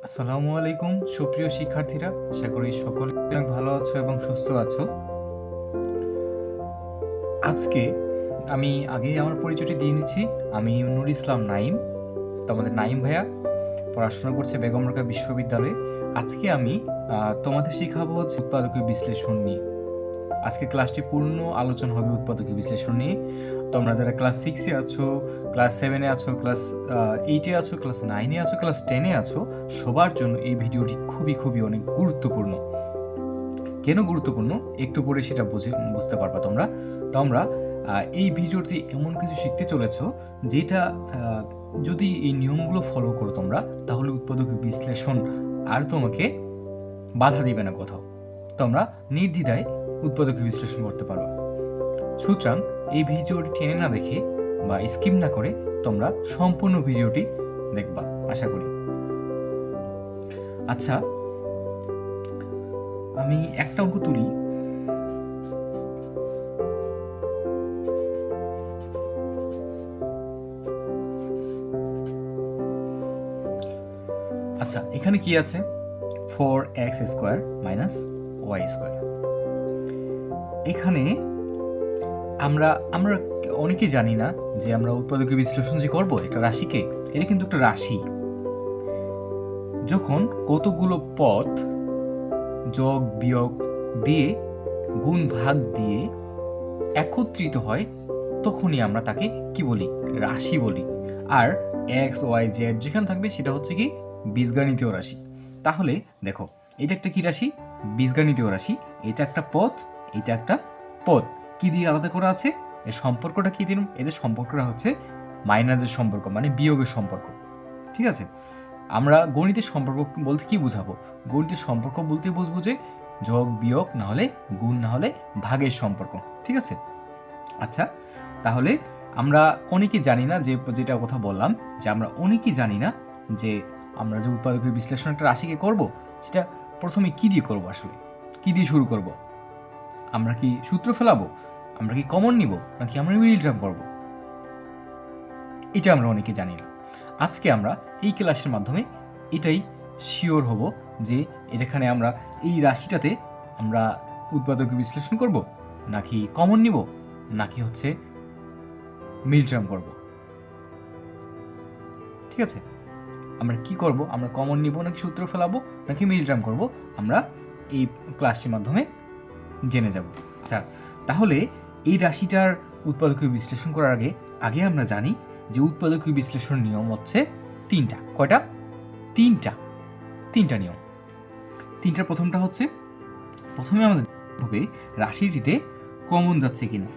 আসসালামু আলাইকুম সুপ্রিয় শিক্ষার্থীরা, আশা করি সকলে অনেক ভালো আছো এবং সুস্থ আছো। আজকে আমি আগেই আমার পরিচয়টি দিয়ে নিচ্ছি। আমি নুর ইসলাম নাইম, তোমাদের নাইম ভাইয়া, পড়াশোনা করছে বেগম রোকেয়া বিশ্ববিদ্যালয়ে। আজকে আমি তোমাদের শেখাবো হচ্ছে উৎপাদকীয় বিশ্লেষণ নিয়ে। আজকে ক্লাসটি পূর্ণ আলোচনা হবে উৎপাদকীয় বিশ্লেষণ নিয়ে। তোমরা যারা ক্লাস 6-এ আছো, ক্লাস 7-এ আছো, ক্লাস 8-এ আছো, ক্লাস 9-এ আছো, ক্লাস 10-এ আছো, সবার জন্য এই ভিডিওটি খুবই অনেক গুরুত্বপূর্ণ। কেন গুরুত্বপূর্ণ একটু পরে সেটা বুঝতে পারবা তোমরা। তোমরা এই ভিডিওতে এমন কিছু শিখতে চলেছো যেটা যদি এই নিয়মগুলো ফলো করো তোমরা, তাহলে উৎপাদকীয় বিশ্লেষণ আর তোমাকে বাধা দিবে না কোথাও। তোমরা নির্দ্বিধায় উৎপাদকীয় বিশ্লেষণ করতে পারবে। সুতরাং এই ভিডিওটি টেনে না দেখে বা স্কিপ না করে তোমরা সম্পূর্ণ ভিডিওটি দেখবা আশা করি। আচ্ছা, আমি একটা অঙ্ক তুলি। আচ্ছা, এখানে কি আছে? 4x square minus Y square. এখানে আমরা অনেকেই জানি না যে আমরা উৎপাদকীয় বিশ্লেষণ যে করবো একটা রাশিকে, এটা কিন্তু একটা রাশি। যখন কতগুলো পদ যোগ বিয়োগ দিয়ে গুণ ভাগ দিয়ে একত্রিত হয়, তখনই আমরা তাকে কি বলি? রাশি বলি। আর এক্স ওয়াই জেড যেখানে থাকবে সেটা হচ্ছে কি বীজগণিতীয় রাশি। তাহলে দেখো, এটা একটা কি রাশি? বীজগণিতীয় রাশি। এটা একটা পদ, এটা একটা পদ। কি দিয়ে আলাদা করা আছে? এর সম্পর্কটা কি দিলাম? এদের সম্পর্কটা হচ্ছে মাইনাসের সম্পর্ক, মানে বিয়োগের সম্পর্ক। ঠিক আছে? আমরা গণিতের সম্পর্ক বলতে কি বুঝাবো? গণিতের সম্পর্ক বলতে বুঝবো যে যোগ বিয়োগ না হলে গুণ না হলে ভাগের সম্পর্ক। ঠিক আছে? আচ্ছা, তাহলে আমরা অনেকেই জানি না যে যেটা কথা বললাম, যে আমরা অনেকেই জানি না যে আমরা যে উৎপাদকীয় বিশ্লেষণ একটা রাশিকে করব, সেটা প্রথমে কি দিয়ে করব? আসলে কি দিয়ে শুরু করব? আমরা কি সূত্র ফেলাবো? আমরা কি কমন নিব? নাকি আমরা মিডল টার্ম করব? এটা আমরা অনেকে জানি না। আজকে আমরা এই ক্লাসের মাধ্যমে এটাই শিওর হব যে এখানে আমরা এই রাশিটাতে আমরা উৎপাদকীয় বিশ্লেষণ করব, নাকি কমন নিব, নাকি হচ্ছে মিডল টার্ম করব। ঠিক আছে? আমরা কি করব? আমরা কমন নিব নাকি সূত্র ফেলাবো নাকি মিডল টার্ম করব, আমরা এই ক্লাসটির মাধ্যমে জেনে যাব। আচ্ছা, তাহলে এই রাশিটার উৎপাদকীয় বিশ্লেষণ করার আগে আমরা জানি যে উৎপাদকীয় বিশ্লেষণ নিয়ম হচ্ছে তিনটা। কয়টা? তিনটা নিয়ম। তিনটার প্রথমটা হচ্ছে, প্রথমে আমাদের হবে রাশিটিতে কমন যাচ্ছে কিনা।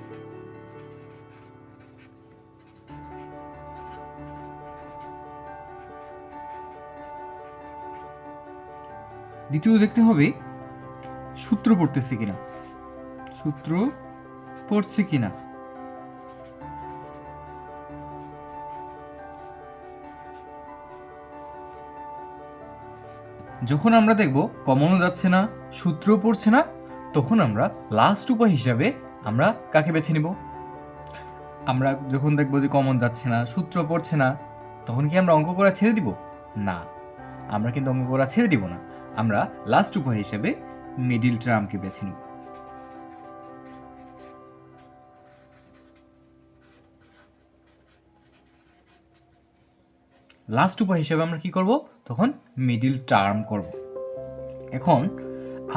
দ্বিতীয় দেখতে হবে সূত্র পড়তেছে কিনা, সূত্র পড়ছে কিনা। যখন আমরা দেখব কমনও যাচ্ছে না, সূত্র পড়ছে না, তখন আমরা লাস্ট উপায় হিসাবে আমরা কাকে বেছে নিব? আমরা যখন দেখব যে কমন যাচ্ছে না, সূত্র পড়ছে না, তখন কি আমরা অঙ্ক করা ছেড়ে দিব? না, আমরা কিন্তু অঙ্ক করা ছেড়ে দিব না। আমরা লাস্ট উপায় হিসেবে মিডিল টার্মকে বেছে নিব। লাস্ট উপায় হিসেবে আমরা কি করব? তখন মিডিল টার্ম করব। এখন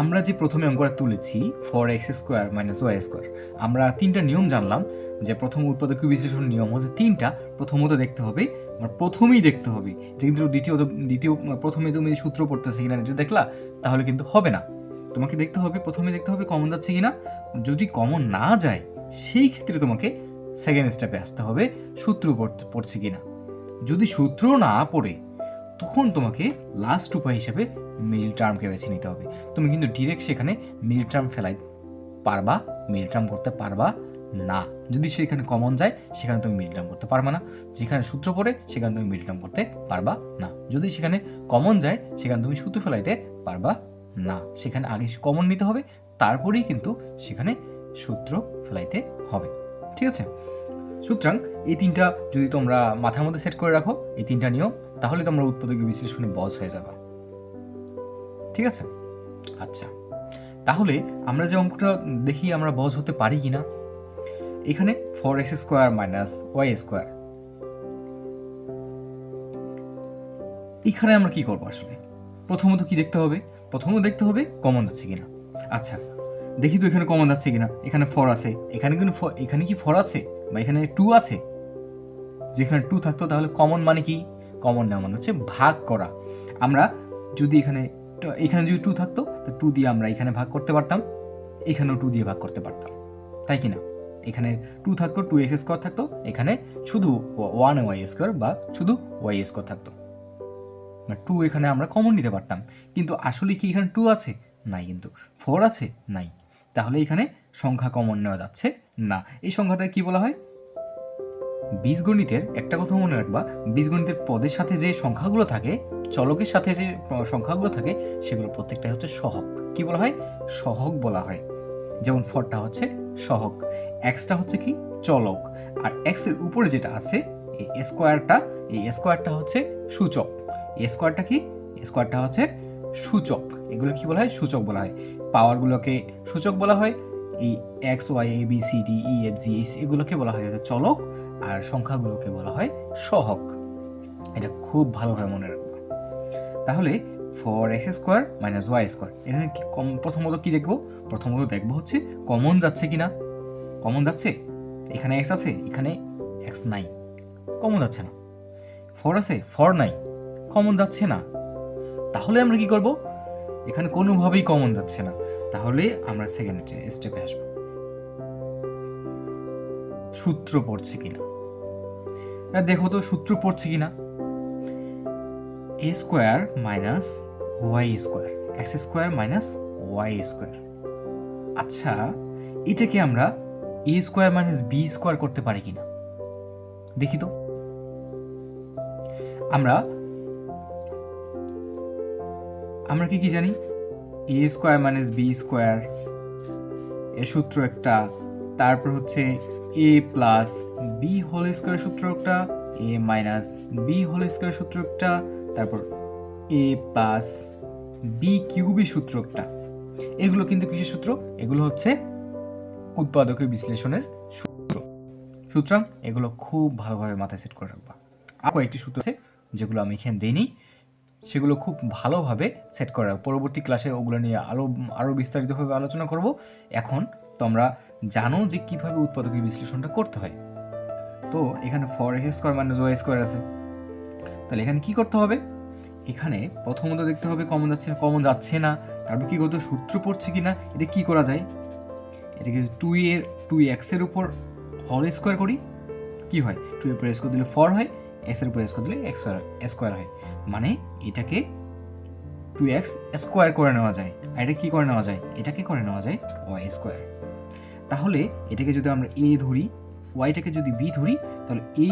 আমরা যে প্রথমে অঙ্কটা তুলেছি 4x square minus Y square, আমরা তিনটা নিয়ম জানলাম। যে প্রথম উৎপাদকীয় বিশ্লেষণ নিয়ম হচ্ছে তিনটা। প্রথমত দেখতে হবে, প্রথমেই দেখতে হবে, এটা কিন্তু দ্বিতীয় প্রথমে তুমি সূত্র পড়তেছে কিনা এটা দেখলা তাহলে কিন্তু হবে না। তোমাকে দেখতে হবে, প্রথমে দেখতে হবে কমন যাচ্ছে কিনা। যদি কমন না যায়, সেই ক্ষেত্রে তোমাকে সেকেন্ড স্টেপে আসতে হবে সূত্র পড়ছে কিনা। যদি সূত্র না পড়ে, তখন তোমাকে লাস্ট উপায় হিসেবে মিডল টার্মকে বেছে নিতে হবে। তুমি কিন্তু ডিরেক্ট সেখানে মিডল টার্ম ফেলাই পারবা, মিডল টার্ম করতে পারবা না। যদি সেখানে কমন যায়, সেখানে তুমি মিডল টার্ম করতে পারবা না। যেখানে সূত্র পড়ে, সেখানে তুমি মিডল টার্ম করতে পারবা না। যদি সেখানে কমন যায়, সেখানে তুমি সূত্র ফেলাইতে পারবা না। সেখানে আগে কমন নিতে হবে, তারপরেই কিন্তু সেখানে সূত্র ফেলাইতে হবে। ঠিক আছে? সুতরাং এই তিনটা যদি তোমরা মাথার মধ্যে সেট করে রাখো, এই তিনটা নিয়ম, তাহলে তোমরা উৎপাদকীয় বিশ্লেষণে বস হয়ে যাবে। ঠিক আছে? আচ্ছা, তাহলে আমরা যে অঙ্কটা দেখি আমরা বজ হতে পারি কিনা। এখানে 4x² - y², এখানে আমরা কি করব আসলে? প্রথমত কি দেখতে হবে? প্রথমত দেখতে হবে কমন যাচ্ছে কিনা। আচ্ছা, দেখি তো এখানে কমন যাচ্ছে কিনা। এখানে 4 আছে, এখানে কিন্তু এখানে কি 4 আছে বা এখানে 2 আছে? যেখানে 2 থাকতো তাহলে কমন মানে কি? কমন নেওয়া মানে হচ্ছে ভাগ করা। আমরা যদি এখানে যদি 2 থাকতো, তো 2 দিয়ে আমরা এখানে ভাগ করতে পারতাম, এখানেও 2 দিয়ে ভাগ করতে পারতাম, তাই কি না? এখানে 2 থাকতো, 2x² থাকতো, এখানে শুধু 1y² বা শুধু y² থাকতো। 2 এখানে আমরা কমন নিতে পারতাম, কিন্তু আসলে কি এখানে 2 আছে? নাই। কিন্তু 4 আছে? নাই। তাহলে এখানে সংখ্যা কমন নেওয়া যাচ্ছে না। এই সংখ্যাটা কি বলা হয়? বীজগণিতের একটা কথা মনে রাখবা, বীজগণিতের পদের সাথে যে সংখ্যাগুলো থাকে, চলকের সাথে যে সংখ্যাগুলো থাকে, সেগুলো প্রত্যেকটাই হচ্ছে সহগ। কি বলা হয়? সহগ বলা হয়। যেমন 4টা হচ্ছে সহগ, এক্সটা হচ্ছে কি? চলক, আর এক্স এর উপরে যেটা আছে এই স্কোয়ারটা হচ্ছে সূচক। এই স্কোয়ারটা কি? স্কোয়ারটা হচ্ছে সূচক। এগুলো কি বলা হয়? সূচক বলা হয়। পাওয়ারগুলোকে সূচক বলা হয়। এই এক্স, ওয়াই, এ, বি, সি, ডি, ই, এফ, জি, এইচ এগুলোকে বলা হয় চলক, আর সংখ্যাগুলোকে বলা হয় সহগ। এটা খুব ভালোভাবে মনে রাখবা। তাহলে 4x² - y², এখানে কি প্রথমত কি দেখব? প্রথমত দেখব হচ্ছে কমন যাচ্ছে কিনা। কমন যাচ্ছে? এখানে x আছে, এখানে x নাই, কমন যাচ্ছে না। 4 আছে, 4 নাই, কমন যাচ্ছে না। তাহলে আমরা কি করব? এখানে কোনোভাবেই কমন যাচ্ছে না, তাহলে আমরা সেকেন্ড স্টেপে আসব। সূত্র পড়ছে কিনা দেখো তো, সূত্র পড়ছে কিনা। a² - y², x² - y²। আচ্ছা, এটাকে আমরা a² - b² করতে পারি কিনা দেখি তো। আমরা কি জানি? a² - b² এর সূত্র একটা, তারপর হচ্ছে a + b² সূত্র একটা, a - b² সূত্র একটা, তারপর a + b³ সূত্র একটা। এগুলো কিন্তু কিসের সূত্র? এগুলো হচ্ছে উৎপাদকীয় বিশ্লেষণের সূত্র। সুতরাং এগুলো খুব ভালোভাবে মাথায় সেট করে রাখবা। আর কয়েকটি সূত্র আছে যেগুলো আমি এখানে দেইনি, সেগুলো খুব ভালোভাবে সেট করা। পরবর্তী ক্লাসে ওগুলো নিয়ে আরও বিস্তারিতভাবে আলোচনা করব। এখন তোমরা জানো যে কিভাবে উৎপাদকীয় বিশ্লেষণটা করতে হয়। তো এখানে 4x² - y² আছে, তাহলে এখানে কি করতে হবে? এখানে প্রথমত দেখতে হবে কমন যাচ্ছে না, কমন যাচ্ছে না। তারপর কি করতে? সূত্র পড়ছে কিনা। এটা কি করা যায়? এটাকে 2x এর উপর হোল স্কোয়ার করি, কি হয়? 2 এর উপর স্কোয়ার দিলে 4 হয়, x এর উপর স্কোয়ার দিলে স্কোয়ার হয়। মানে এটাকে 2x স্কোয়ার করে নেওয়া যায়। আর এটা কি করে নেওয়া যায়? এটাকে করে নেওয়া যায় y²। তাহলে এটাকে যদি আমরা a ধরি, yটাকে যদি b ধরি, তাহলে a²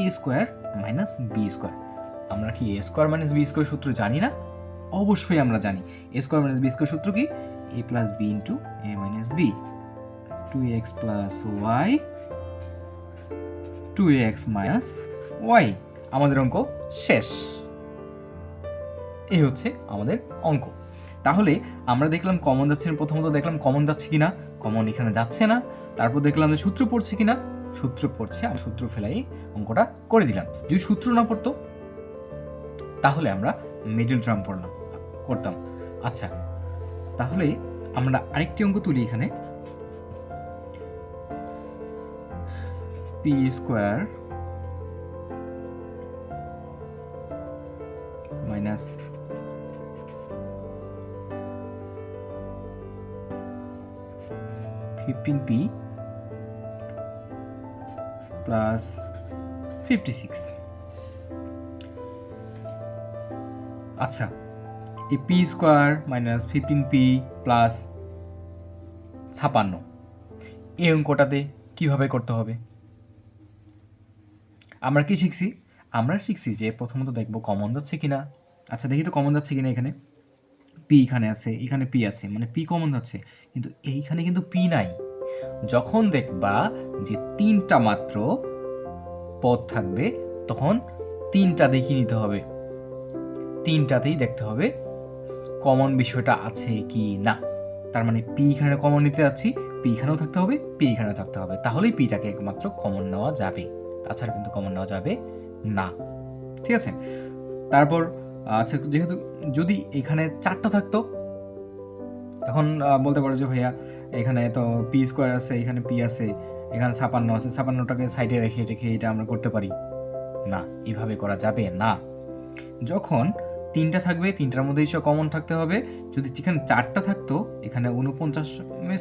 - b²। আমরা কি a² - b² সূত্র জানি না? অবশ্যই আমরা জানি। a² - b² সূত্র কি? a + b * a - b, 2x + y, 2x - y। আমাদের অঙ্ক শেষ। এই হচ্ছে আমাদের অঙ্ক। তাহলে আমরা দেখলাম কমন যাচ্ছে না, প্রথমত দেখলাম কমন যাচ্ছে কিনা, কমন এখানে যাচ্ছে না। তারপর দেখলাম যে সূত্র পড়ছে কিনা, সূত্র পড়ছে, আর সূত্র ফেলাই অঙ্কটা করে দিলাম। যদি সূত্র না পড়তো তাহলে আমরা মিডল টার্ম করতাম। আচ্ছা, তাহলে আমরা আরেকটি অঙ্ক তুলি এখানে। p² - 15p + 56। আচ্ছা, এই p² - 15p + 56, এই অঙ্কটাতে কিভাবে করতে হবে? আমরা কি শিখছি? আমরা শিখছি যে প্রথমত দেখব কমন যাচ্ছে কিনা। আচ্ছা, দেখি তো কমন যাচ্ছে কিনা। এখানে p এখানে আছে, এখানে p আছে, মানে p কমন যাচ্ছে, কিন্তু এইখানে কিন্তু p নাই। যখন দেখবা যে 3টা মাত্র পদ থাকবে, তখন 3টা দেখে নিতে হবে, 3টাতেই দেখতে হবে কমন বিষয়টা আছে কি না। তার মানে পি এখানে কমন নিতে যাচ্ছি, পি এখানেও থাকতে হবে, পি এখানেও থাকতে হবে, তাহলেই পিটাকে একমাত্র কমন নেওয়া যাবে, তাছাড়া কিন্তু কমন নেওয়া যাবে না। ঠিক আছে, তারপর আচ্ছা যেহেতু যদি এখানে 4টা থাকতো, এখন বলতে পারো যে ভাইয়া এখানে তো পি স্কোয়ার আছে, এখানে পি আছে, এখানে 56 আছে, 56টাকে সাইডে রেখে রেখে এটা আমরা করতে পারি না, এভাবে করা যাবে না। যখন 3টা থাকবে, 3টার মধ্যে এসে কমন থাকতে হবে। যদি এখানে 4টা থাকতো, এখানে 49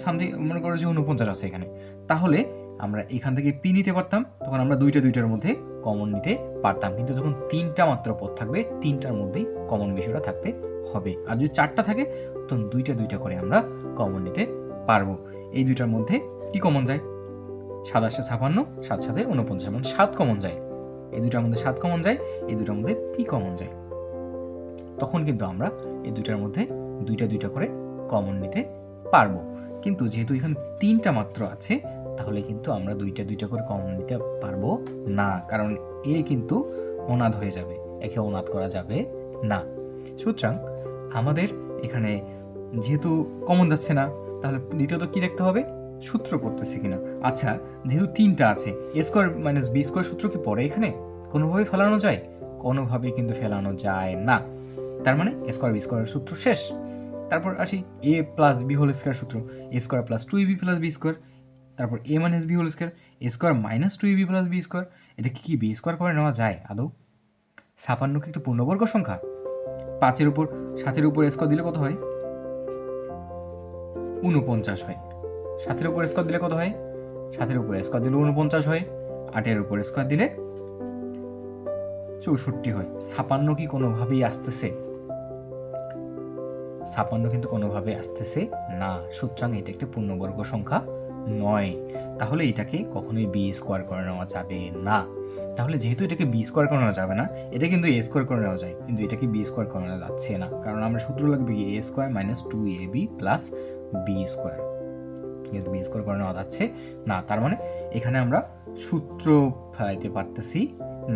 সামথিং মনে করো যে 49 আছে এখানে, তাহলে আমরা এখান থেকে পি নিতে পারতাম, তখন আমরা দুইটার মধ্যে কমন নিতে পারতাম। কিন্তু যখন 3টা মাত্র পদ থাকবে, 3টার মধ্যেই কমন বিষয়টা থাকতে হবে। আর যদি 4টা থাকে, তখন দুইটা করে আমরা কমন নিতে পারবো। এই দুইটার মধ্যে কি কমন যায়? 7 8 56, 7 7 49, মানে 7 কমন যায়। এই দুইটার মধ্যে 7 কমন যায়, এই দুইটার মধ্যে পি কমন যায়। তখন কিন্তু আমরা এই দুইটার মধ্যে দুইটা করে কমন নিতে পারবো। কিন্তু যেহেতু এখানে 3টা মাত্র আছে, তাহলে কিন্তু আমরা দুইটা করে কমন নিতে পারবো না, কারণ এ কিন্তু অনাদ হয়ে যাবে, একে অনাদ করা যাবে না। সুতরাং আমাদের এখানে যেহেতু কমন যাচ্ছে না, তাহলে দ্বিতীয়ত কি দেখতে হবে? সূত্র পড়তেছে কিনা। আচ্ছা, যেহেতু 3টা আছে, এ স্কোয়ার মাইনাস বি স্কোয়ার সূত্র কি পড়ে এখানে? কোনোভাবে ফেলানো যায়? কোনোভাবে কিন্তু ফেলানো যায় না। তার মানে এ স্কোয়ার বি স্কোয়ারের সূত্র শেষ। তারপর আসি a plus b whole square সূত্র, a square plus 2ab plus b square. তারপর a minus b whole square, a square minus 2ab plus b square. এটা কি বি স্কোয়ার করে নেওয়া যায় আদৌ? 56 কি একটু পূর্ণবর্গ সংখ্যা? 5-এর উপর 7-এর উপর স্কোয়ার দিলে কত হয়? 49 হয়। 7-এর উপর স্কোয়ার দিলে কত হয়? 7-এর উপর স্কোয়ার দিলে 49 হয়। 8-এর উপর স্কোয়ার দিলে 64 হয়। 56 কি কোনোভাবেই আসতেছে? 56 কিন্তু কোনোভাবে আসতেছে না। সুতরাং এটা একটি পূর্ণবর্গ সংখ্যা নয়। তাহলে এটাকে কখনোই বি স্কোয়ার করে নেওয়া যাবে না। তাহলে যেহেতু এটাকে বি স্কোয়ার করে নেওয়া যাবে না, এটা কিন্তু এ স্কোয়ার করে নেওয়া যায়, কিন্তু এটাকে বি স্কোয়ার করে নেওয়া যাচ্ছে না, কারণ আমরা সূত্র লাগবে কি? A square minus 2ab plus b square. যেহেতু বি স্কোয়ার করে নেওয়া যাচ্ছে না, তার মানে এখানে আমরা সূত্র ফেলাইতে পারতেছি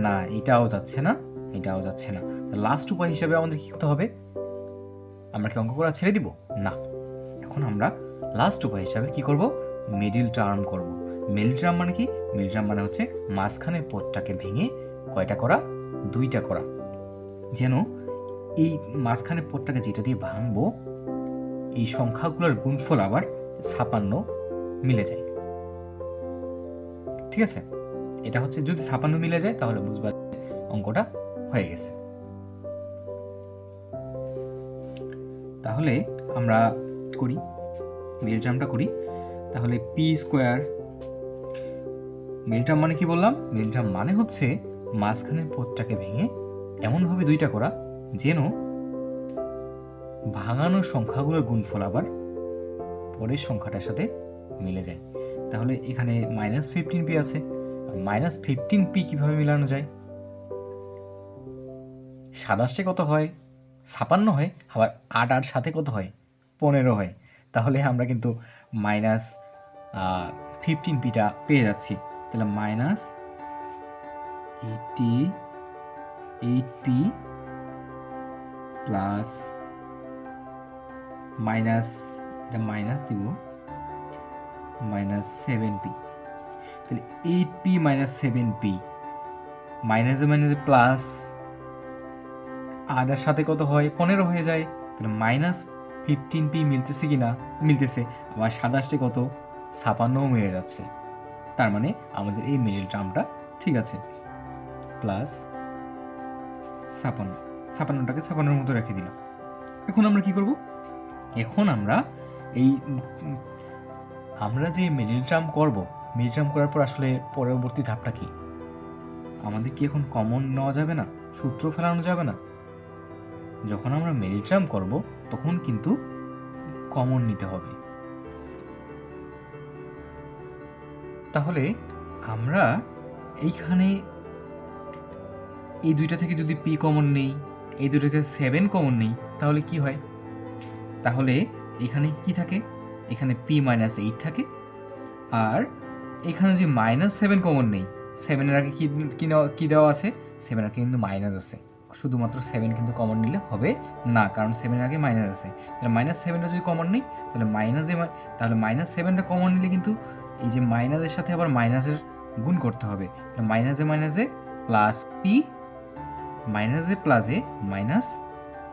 না, এটাও যাচ্ছে না, এটাও যাচ্ছে না। লাস্ট উপায় হিসাবে আমাদের কি করতে হবে? আমরা কি অঙ্ক করা ছেড়ে দিব? না। এখন আমরা লাস্ট উপায় হিসাবে কি করব? মিডিল টার্ম করব। মিডিল টার্ম মানে কি? মিডিল টার্ম মানে হচ্ছে মাঝখানের পদটাকে ভেঙে কয়টা করা? 2টা করা, যেন এই মাঝখানের পদটাকে যেটা দিয়ে ভাঙবো, এই সংখ্যাগুলোর গুণফল আবার 56 মিলে যায়। ঠিক আছে, এটা হচ্ছে যদি 56 মিলে যায়, তাহলে বুঝবা অঙ্কটা হয়ে গেছে। তাহলে আমরা করি, মিডিল টার্মটা করি। তাহলে পি স্কোয়ার, মিডিল টার্ম মানে কি বললাম? মিডিল টার্ম মানে হচ্ছে মাঝখানের পদটাকে ভেঙে এমনভাবে 2টা করা যেন ভাঙানো সংখ্যাগুলোর গুণফল আবার পরের সংখ্যাটার সাথে মিলে যায়। তাহলে এখানে মাইনাস 15p আছে, মাইনাস 15p কিভাবে মিলানো যায়? 27 কত হয়? 56 হয়, আবার 8 8 সাথে কত হয়? 15 হয়। তাহলে আমরা কিন্তু মাইনাস 15pটা পেয়ে যাচ্ছি। তাহলে মাইনাস 88p প্লাস মাইনাস, এটা মাইনাস দিব, মাইনাস 7p। তাহলে 8p মাইনাস 7p, মাইনাসে মাইনাসে প্লাস, আর সাথে কত হয়? 15 হয়ে যায়। তাহলে মাইনাস 15p মিলতেছে কি না? মিলতেছে। আবার 27 কত? 56 মিলে যাচ্ছে। তার মানে আমাদের এই মিডল টার্মটা ঠিক আছে। প্লাস 56, 56টাকে 56-এর মতো রেখে দিলাম। এখন আমরা কি করব? এখন আমরা এই আমরা যে মিডল টার্ম করব, মিডল টার্ম করার পর আসলে পরবর্তী ধাপটা কি? আমাদের কি এখন কমন নেওয়া যাবে না? সূত্র ফেলানো যাবে না? যখন আমরা মিডল টার্ম করব, তখন কিন্তু কমন নিতে হবে। তাহলে আমরা এইখানে এই 2টা থেকে যদি p কমন নেই, এই 2টা থেকে 7 কমন নেই, তাহলে কি হয়? তাহলে এখানে কি থাকে? এখানে p - 8 থাকে। আর এখানে যদি -7 কমন নেই, 7 এর আগে কি দেওয়া আছে? 7 এর আগে কিন্তু মাইনাস আছে। শুধুমাত্র 7 কিন্তু কমন নিলে হবে না, কারণ 7 আগে মাইনাস আছে। তাহলে -7টা যদি কমন নিই তাহলে তাহলে -7টা কমন নিলে কিন্তু এই যে মাইনাসের সাথে আবার মাইনাসের গুণ করতে হবে। মাইনাসে মাইনাসে প্লাস পি, মাইনাসে প্লাসে মাইনাস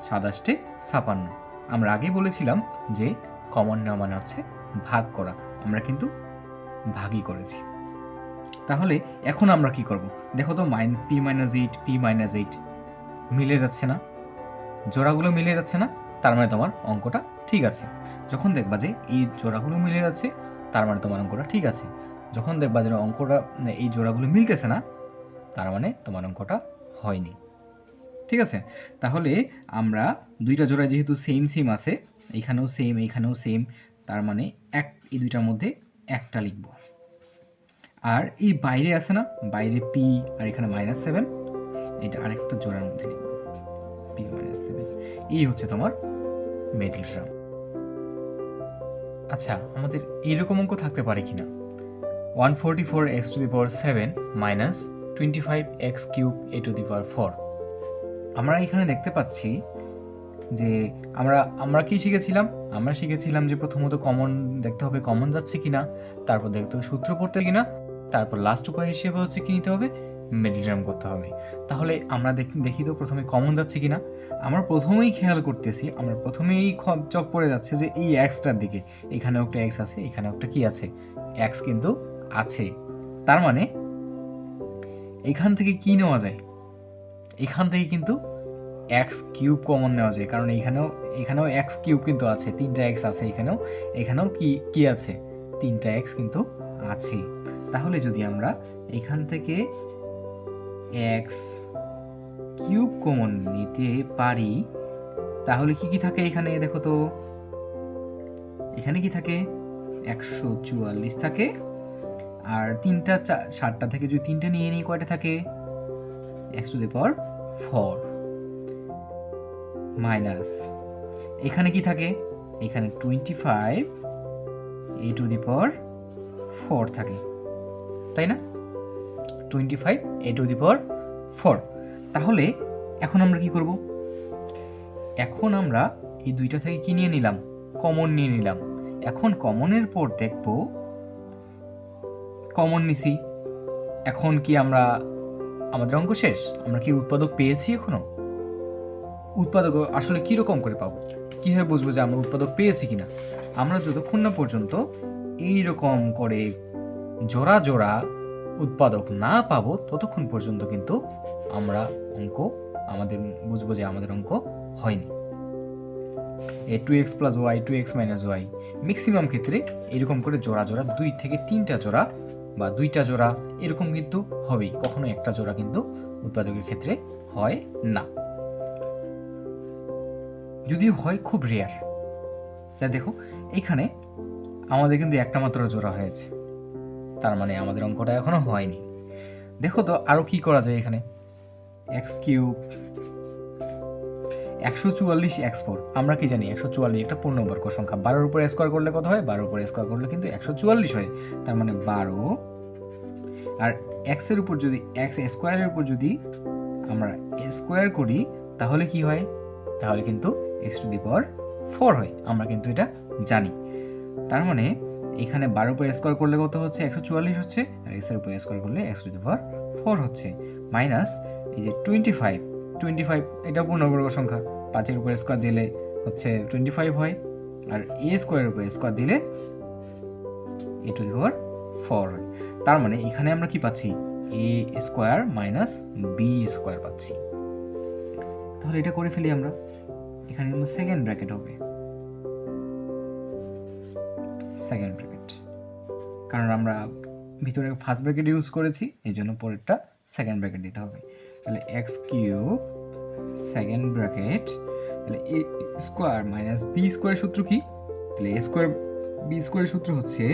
27×56। আমরা আগে বলেছিলাম যে কমন নেওয়া মানে হচ্ছে ভাগ করা, আমরা কিন্তু ভাগই করেছি। তাহলে এখন আমরা কি করব? দেখো তো p-8 p-8 মিলে যাচ্ছে না, জোড়াগুলো মিলে যাচ্ছে না, তার মানে তোমার অঙ্কটা ঠিক আছে। যখন দেখবা যে এই জোড়াগুলো মিলে যাচ্ছে তার মানে তোমার অঙ্কটা ঠিক আছে। যখন দেখবা যে অঙ্কটা এই জোড়াগুলো মিলতেছে না তার মানে তোমার অঙ্কটা হয়নি। ঠিক আছে, তাহলে আমরা দুইটা জোড়া যেহেতু সেম সেম আছে, এইখানেও সেম এইখানেও সেম, তার মানে এই দুইটার মধ্যে একটা লিখব। আর এই বাইরে আছে না, বাইরে পি আর এখানে -7, এটা আরেকটা জোড়ার মধ্যে লিখব, p-7। এই হচ্ছে তোমার মিডল টার্ম। আচ্ছা, আমাদের এইরকম অঙ্ক থাকতে পারে কিনা? 144x⁴ - 25x³ a⁴। আমরা এখানে দেখতে পাচ্ছি যে আমরা কি শিখেছিলাম? আমরা শিখেছিলাম যে প্রথমত কমন দেখতে হবে, কমন যাচ্ছে কিনা, তারপর দেখতে হবে সূত্র পড়তে কিনা, তারপর লাস্ট উপায় হিসেবে হচ্ছে কি নিতে হবে, মিডল টার্ম করতে হবে। তাহলে আমরা দেখি তো প্রথমে কমন যাচ্ছে কিনা। আমরা প্রথমেই খেয়াল করতেছি, আমরা প্রথমেই চক পড়ে যাচ্ছে যে এই এক্সটার দিকে, এখানেও একটা এক্স আছে, এখানেও একটা কি আছে, এক্স কিন্তু আছে। তার মানে এখান থেকে কি নেওয়া যায়? এখান থেকে কিন্তু x³ কমন নেওয়া যায়, কারণ এখানেও x³ কিন্তু আছে, 3টা x আছে, এখানেও কি আছে, 3টা x কিন্তু আছে। তাহলে যদি আমরা এখান থেকে x³ কমন নিতে পারি তাহলে কি থাকে এখানে? দেখো তো এখানে কি থাকে, 144 থাকে, আর 7টা থেকে যদি 3টা নিয়ে নিই কয়টা থাকে, x⁴ মাইনাস এখানে কি থাকে, এখানে 25 a⁴ থাকে, তাই না? 25 a⁴। তাহলে এখন আমরা কি করব? এখন আমরা এই দুইটা থেকে কি নিয়ে নিলাম, কমন নিয়ে নিলাম। এখন কমনের পর দেখব, কমন নিছি, এখন কি আমাদের অঙ্ক শেষ? আমরা কি উৎপাদক পেয়েছি এখনো? উৎপাদক আসলে কিরকম করে পাবো, কিভাবে বুঝবো যে আমরা উৎপাদক পেয়েছি কিনা? আমরা যতক্ষণ না পর্যন্ত এইরকম করে জোড়া জোড়া উৎপাদক না পাবো ততক্ষণ পর্যন্ত কিন্তু আমরা বুঝবো যে আমাদের অঙ্ক হয়নি। 2x + y 2x - y maximum ক্ষেত্রে এরকম করে জোড়া জোড়া 2 থেকে 3টা জোড়া বা 2টা জোড়া এরকম কিন্তু হবেই, কখনো একটা জোড়া কিন্তু উৎপাদকের ক্ষেত্রে হয় না, যদিও হয় খুব রেয়ার। তা দেখো এখানে আমাদের কিন্তু একটা মাত্র জোড়া হয়েছে, তার মানে আমাদের অঙ্কটা এখনো হয়নি। দেখো তো আরো কি করা যায় এখানে, x³ 144x4, আমরা কি জানি 144 একটা পূর্ণবর্গ সংখ্যা, 12-এর উপর স্কোয়ার করলে কত হয়, 12-এর উপর স্কোয়ার করলে কিন্তু 144 হয়, তার মানে 12। আর x² উপর যদি আমরা স্কোয়ার করি তাহলে কি হয়, তাহলে কিন্তু x⁴ হয়, আমরা কিন্তু এটা জানি। তার মানে এখানে 12-এর উপর স্কোয়ার করলে কত হচ্ছে, 144 হচ্ছে, আর x এর উপর স্কোয়ার করলে x⁴ হচ্ছে, মাইনাস এই যে 25 এটা পূর্ণবর্গ সংখ্যা, 5-এর উপর স্কোয়ার দিলে হচ্ছে 25 হয়, আর a² উপর স্কোয়ার দিলে a⁴ হয়। তার মানে এখানে আমরা কি পাচ্ছি, a² - b² পাচ্ছি। তাহলে এটা করে ফেলি আমরা, এখানে কিন্তু সেকেন্ড ব্র্যাকেট হবে, সেকেন্ড ব্র্যাকেট, কারণ আমরা ভিতরে ফার্স্ট ব্র্যাকেট ইউজ করেছি, এই জন্য পরেরটা সেকেন্ড ব্র্যাকেট দিতে হবে। তাহলে x³ সেকেন্ড ব্র্যাকেট, তাহলে a² - b² সূত্র কি, তাহলে a² b² সূত্র হচ্ছে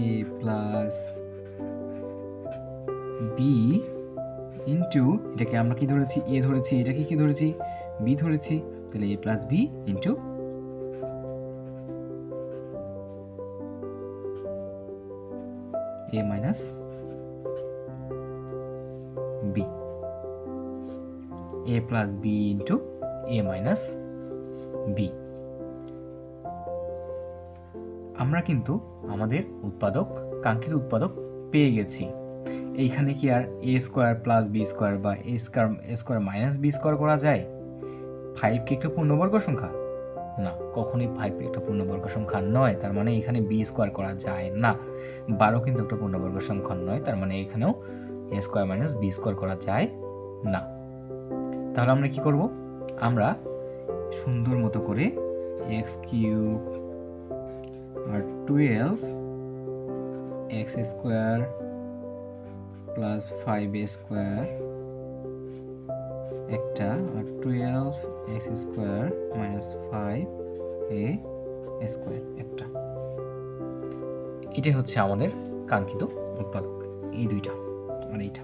a + b ইন্টু, এটাকে আমরা কি ধরেছি, a ধরেছি, এটাকে কি ধরেছি, b ধরেছি, তাহলে a + b into a - b। a plus b into a minus b. আমরা কিন্তু আমাদের উৎপাদক, কাঙ্ক্ষিত উৎপাদক পেয়ে গেছি। এইখানে কি আর a square plus b square বা a square minus b square করা যায়? 5 কি একটা পূর্ণবর্গ সংখ্যা? না, কখনোই 5 একটা পূর্ণবর্গ সংখ্যা নয়, তার মানে এখানে বি স্কোয়ার করা যায় না। 12 কিন্তু একটা পূর্ণবর্গ সংখ্যা নয়, তার মানে এখানেও a square minus b square করা যায় না। তাহলে আমরা কি করব? আমরা সুন্দর মতো করে x কিউব আর 12 x square plus 5a square একটা, আর 12 x square minus 5a square একটা। এটাই হচ্ছে আমাদের কাঙ্ক্ষিত উৎপাদক, এই দুইটা আর এইটা,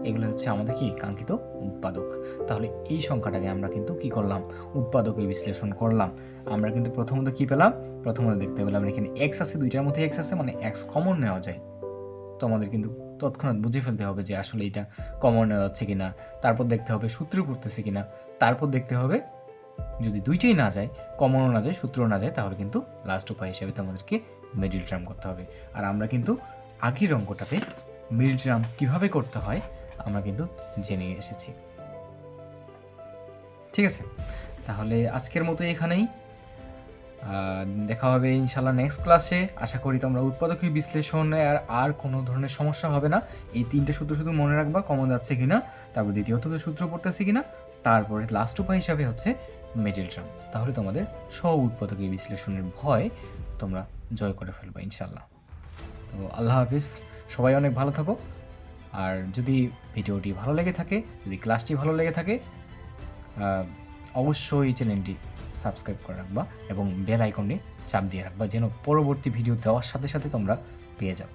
এগুলো হচ্ছে আমাদের কি কাঙ্ক্ষিত উৎপাদক। তাহলে এই সংখ্যাটাকে আমরা কিন্তু কি করলাম? উৎপাদকে বিশ্লেষণ করলাম। আমরা কিন্তু প্রথমত কি পেলাম? প্রথমত দেখতে পেলাম এখানে x আছে, দুইটার মধ্যে x আছে, মানে x কমন নেওয়া যায়। তো আমাদের কিন্তু তৎক্ষণাৎ বুঝে ফেলতে হবে যে আসলে এটা কমন নেওয়া যাচ্ছে কিনা, তারপর দেখতে হবে সূত্র করতেছে কিনা, তারপর দেখতে হবে যদি দুইটাই না যায়, কমনও না যায়, সূত্রও না যায়, তাহলে কিন্তু লাস্ট উপায় হিসেবে তোমাদেরকে মিডল টার্ম করতে হবে। আর আমরা কিন্তু আগের অঙ্কটাতে মিডল টার্ম কীভাবে করতে হয় আমরা কিন্তু জেনে এসেছি। ঠিক আছে, তাহলে আজকের মতো এখানেই, দেখা হবে ইনশাল্লাহ নেক্সট ক্লাসে। আশা করি তোমরা উৎপাদকীয় বিশ্লেষণে আর কোনো ধরনের সমস্যা হবে না। এই তিনটে সূত্র শুধু মনে রাখবা, কমন যাচ্ছে কিনা, তারপর দ্বিতীয়ত সূত্র পড়তেছে কিনা, তারপরে লাস্ট উপায় হিসাবে হচ্ছে মিডল টার্ম। তাহলে তোমাদের সহ উৎপাদকীয় বিশ্লেষণের ভয় তোমরা জয় করে ফেলবা ইনশাল্লাহ। তো আল্লাহ হাফিজ, সবাই অনেক ভালো থাকো। আর যদি ভিডিওটি ভালো লেগে থাকে, যদি ক্লাসটি ভালো লেগে থাকে, অবশ্যই চ্যানেলটি সাবস্ক্রাইব করে রাখবা এবং বেল আইকনটি চাপ দিয়ে রাখবা, যেন পরবর্তী ভিডিও দেওয়ার সাথে সাথে তোমরা পেয়ে যাও।